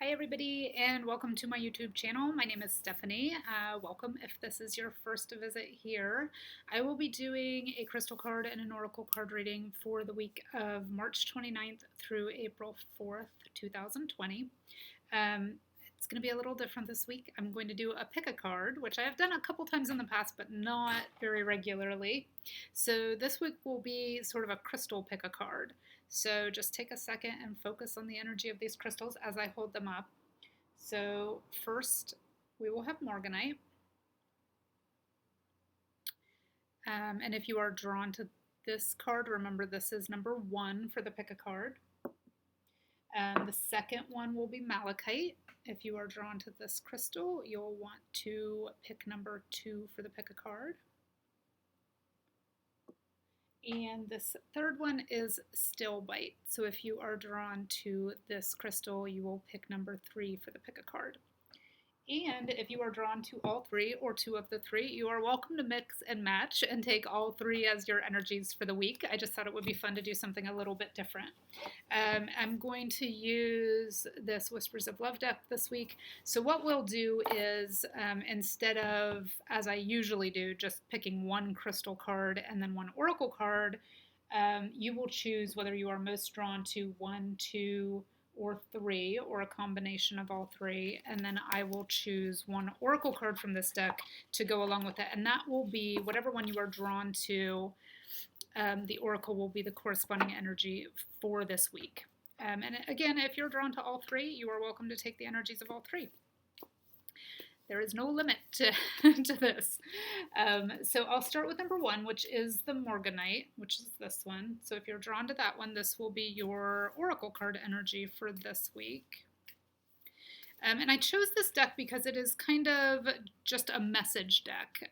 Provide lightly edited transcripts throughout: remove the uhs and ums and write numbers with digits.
Hi everybody and welcome to my YouTube channel. My name is Stephanie. Welcome if this is your first visit here. I will be doing a crystal card and an oracle card reading for the week of March 29th through April 4th, 2020. It's going to be a little different this week. I'm going to do a pick a card, which I have done a couple times in the past, but not very regularly. So this week will be sort of a crystal pick a card. So just take a second and focus on the energy of these crystals as I hold them up. So first we will have Morganite. And if you are drawn to this card, remember this is number 1 for the pick a card. The second one will be Malachite. If you are drawn to this crystal, you'll want to pick number 2 for the pick a card. And this third one is Stillbite. So if you are drawn to this crystal, you will pick number 3 for the pick a card. And if you are drawn to all 3 or 2 of the 3, you are welcome to mix and match and take all 3 as your energies for the week. I just thought it would be fun to do something a little bit different. I'm going to use this Whispers of Love deck this week. So what we'll do is instead of, as I usually do, just picking one crystal card and then one oracle card, you will choose whether you are most drawn to 1, 2, or 3, or a combination of all 3, and then I will choose one oracle card from this deck to go along with it, and that will be whatever one you are drawn to. The oracle will be the corresponding energy for this week. And again, if you're drawn to all 3, you are welcome to take the energies of all 3. There is no limit to this. So I'll start with number 1, which is the Morganite, which is this one. So if you're drawn to that one, this will be your oracle card energy for this week. And I chose this deck because it is kind of just a message deck.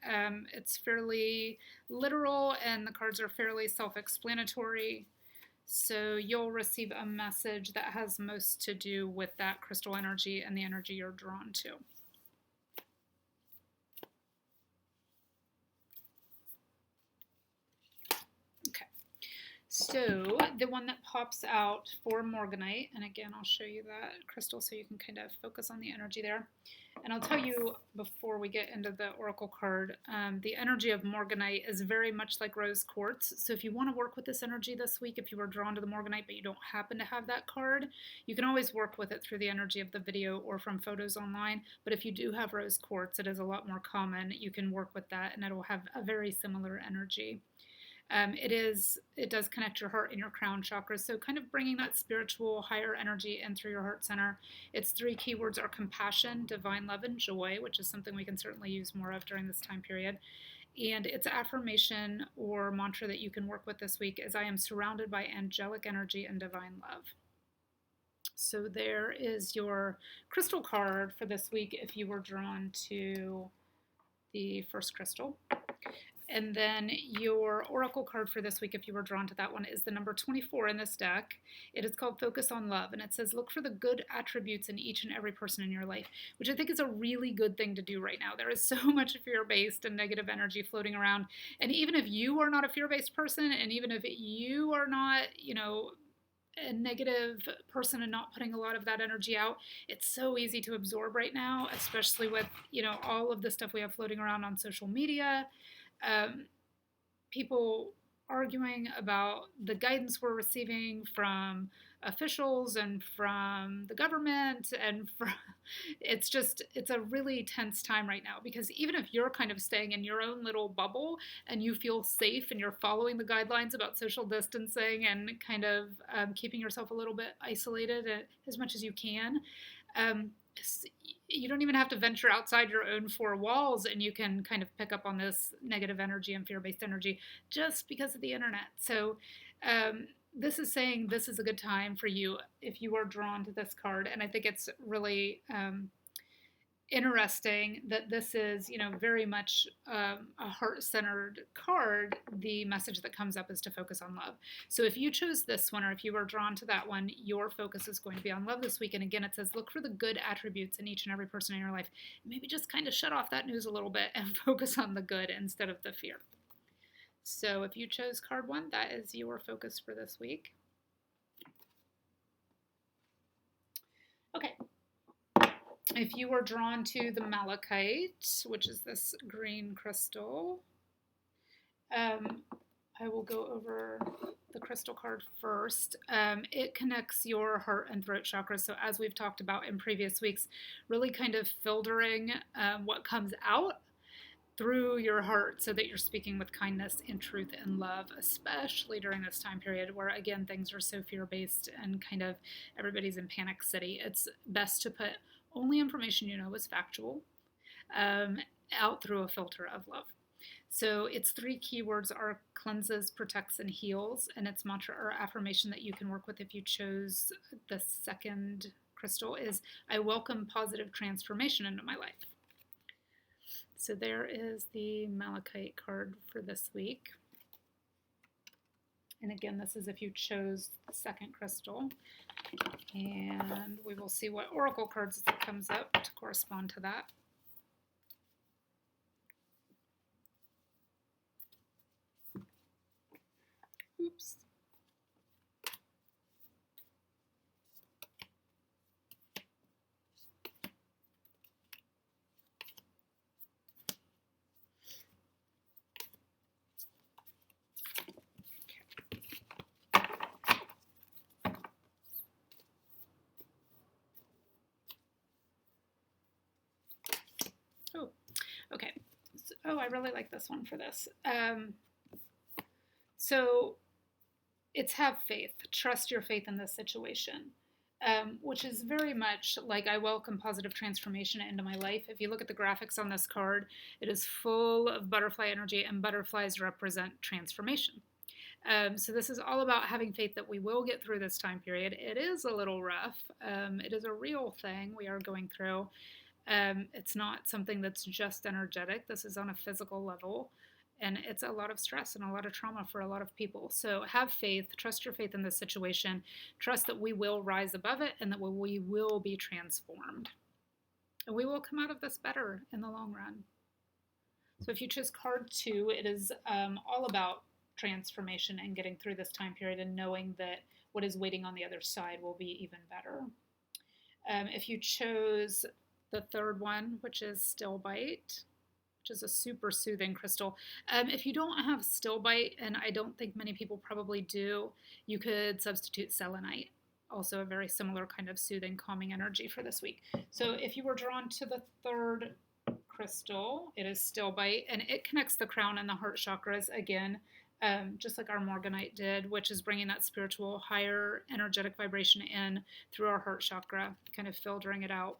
It's fairly literal and the cards are fairly self-explanatory. So you'll receive a message that has most to do with that crystal energy and the energy you're drawn to. So the one that pops out for Morganite, and again I'll show you that crystal so you can kind of focus on the energy there. And I'll tell you before we get into the oracle card, the energy of Morganite is very much like rose quartz. So if you want to work with this energy this week, if you were drawn to the Morganite but you don't happen to have that card, you can always work with it through the energy of the video or from photos online. But if you do have rose quartz, it is a lot more common. You can work with that and it'll have a very similar energy. It does connect your heart and your crown chakra, so kind of bringing that spiritual higher energy in through your heart center. Its 3 keywords are compassion, divine love, and joy, which is something we can certainly use more of during this time period. And its affirmation or mantra that you can work with this week is I am surrounded by angelic energy and divine love. So there is your crystal card for this week if you were drawn to the first crystal. And then your oracle card for this week, if you were drawn to that one, is the number 24 in this deck. It is called Focus on Love, and it says look for the good attributes in each and every person in your life, which I think is a really good thing to do right now. There is so much fear-based and negative energy floating around, and even if you are not a fear-based person, and even if you are not, a negative person and not putting a lot of that energy out, it's so easy to absorb right now, especially with, all of the stuff we have floating around on social media. People arguing about the guidance we're receiving from officials and from the government, and it's a really tense time right now, because even if you're kind of staying in your own little bubble and you feel safe and you're following the guidelines about social distancing and kind of keeping yourself a little bit isolated as much as you can, you don't even have to venture outside your own 4 walls and you can kind of pick up on this negative energy and fear-based energy just because of the internet. So this is saying this is a good time for you if you are drawn to this card. And I think it's really interesting that this is, very much a heart-centered card. The message that comes up is to focus on love. So if you chose this one, or if you were drawn to that one, your focus is going to be on love this week. And again, it says look for the good attributes in each and every person in your life. Maybe just kind of shut off that news a little bit and focus on the good instead of the fear. So if you chose card 1, that is your focus for this week. Okay. If you are drawn to the malachite, which is this green crystal, I will go over the crystal card first. It connects your heart and throat chakras. So, as we've talked about in previous weeks, really kind of filtering what comes out through your heart so that you're speaking with kindness and truth and love, especially during this time period where, again, things are so fear based and kind of everybody's in panic city. It's best to put only information you know is factual um, out through a filter of love. So its three keywords are cleanses, protects, and heals, and its mantra or affirmation that you can work with if you chose the second crystal is I welcome positive transformation into my life. So there is the malachite card for this week. And again, this is if you chose the second crystal. And we will see what oracle cards comes up to correspond to that. Oops. Oh, okay. So, I really like this one for this. So it's have faith. Trust your faith in this situation, which is very much like I welcome positive transformation into my life. If you look at the graphics on this card, it is full of butterfly energy, and butterflies represent transformation. So this is all about having faith that we will get through this time period. It is a little rough. It is a real thing we are going through. It's not something that's just energetic. This is on a physical level. And it's a lot of stress and a lot of trauma for a lot of people. So have faith, trust your faith in this situation, trust that we will rise above it and that we will be transformed. And we will come out of this better in the long run. So if you choose card 2, it is all about transformation and getting through this time period and knowing that what is waiting on the other side will be even better. If you chose the third one, which is Stillbite, which is a super soothing crystal. If you don't have Stillbite, and I don't think many people probably do, you could substitute Selenite. Also a very similar kind of soothing, calming energy for this week. So if you were drawn to the third crystal, it is Stillbite, and it connects the crown and the heart chakras again, just like our Morganite did, which is bringing that spiritual, higher energetic vibration in through our heart chakra, kind of filtering it out.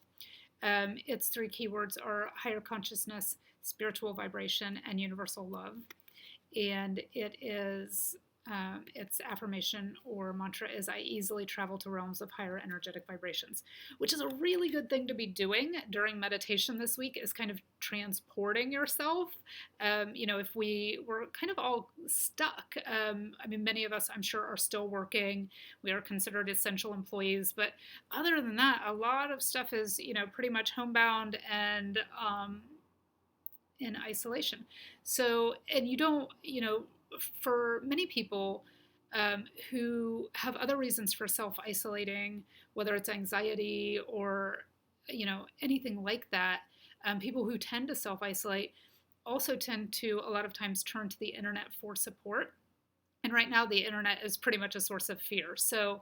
Its three keywords are higher consciousness, spiritual vibration, and universal love. And it is, its affirmation or mantra is I easily travel to realms of higher energetic vibrations, which is a really good thing to be doing during meditation this week, is kind of transporting yourself. If we were kind of all stuck, many of us, I'm sure, are still working. We are considered essential employees. But other than that, a lot of stuff is, pretty much homebound and in isolation. So, and you don't, for many people who have other reasons for self-isolating, whether it's anxiety or, anything like that, people who tend to self-isolate also tend to a lot of times turn to the internet for support. And right now the internet is pretty much a source of fear. So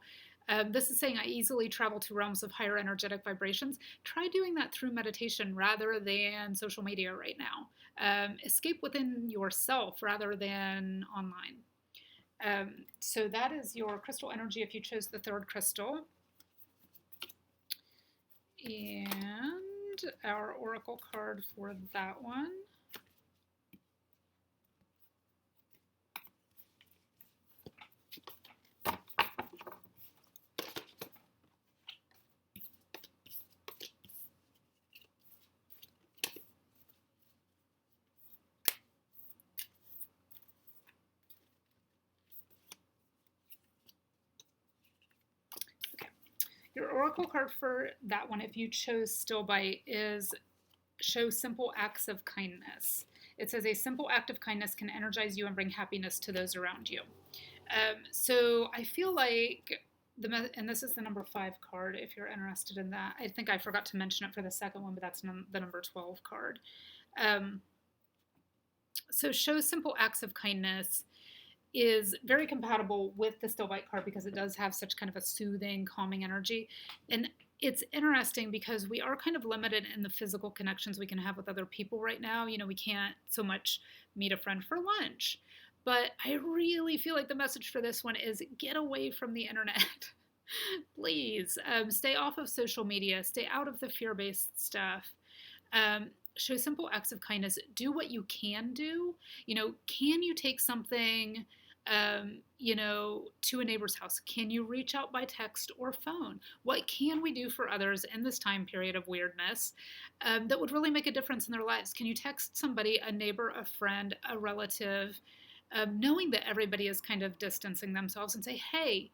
this is saying I easily travel to realms of higher energetic vibrations. Try doing that through meditation rather than social media right now. Escape within yourself rather than online. So that is your crystal energy if you chose the third crystal. And our oracle card for that one. Your oracle card for that one, if you chose Stillbite, is show simple acts of kindness. It says a simple act of kindness can energize you and bring happiness to those around you. So I feel like and this is the number 5 card if you're interested in that. I think I forgot to mention it for the second one, but that's the number 12 card. Um, so show simple acts of kindness is very compatible with the still bite card because it does have such kind of a soothing, calming energy. And it's interesting because we are kind of limited in the physical connections we can have with other people right now. You know, we can't so much meet a friend for lunch. But I really feel like the message for this one is get away from the internet. Please stay off of social media, stay out of the fear based stuff. Show simple acts of kindness. Do what you can do. You know, can you take something, to a neighbor's house? Can you reach out by text or phone? What can we do for others in this time period of weirdness that would really make a difference in their lives? Can you text somebody, a neighbor, a friend, a relative, knowing that everybody is kind of distancing themselves and say, hey,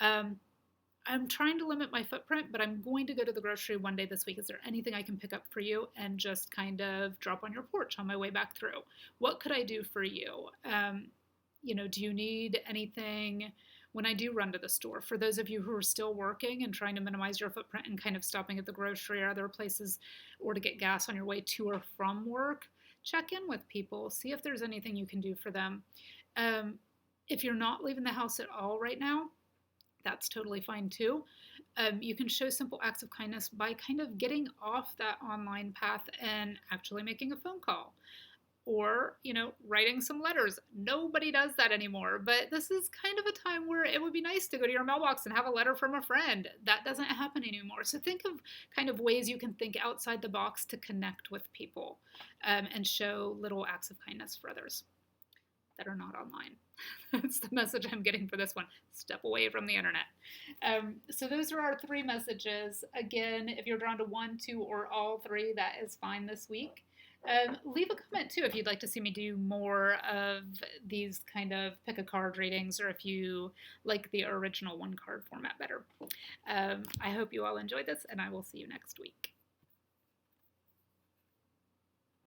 I'm trying to limit my footprint, but I'm going to go to the grocery one day this week. Is there anything I can pick up for you and just kind of drop on your porch on my way back through? What could I do for you? Do you need anything when I do run to the store? For those of you who are still working and trying to minimize your footprint and kind of stopping at the grocery or other places or to get gas on your way to or from work, check in with people. See if there's anything you can do for them. If you're not leaving the house at all right now, that's totally fine too. You can show simple acts of kindness by kind of getting off that online path and actually making a phone call or, writing some letters. Nobody does that anymore, but this is kind of a time where it would be nice to go to your mailbox and have a letter from a friend. That doesn't happen anymore. So think of kind of ways you can think outside the box to connect with people and show little acts of kindness for others that are not online. That's the message I'm getting for this one. Step away from the internet. So those are our 3 messages. Again, if you're drawn to 1, 2, or all 3, that is fine this week. Leave a comment too if you'd like to see me do more of these kind of pick a card readings, or if you like the original 1 card format better. I hope you all enjoyed this, and I will see you next week.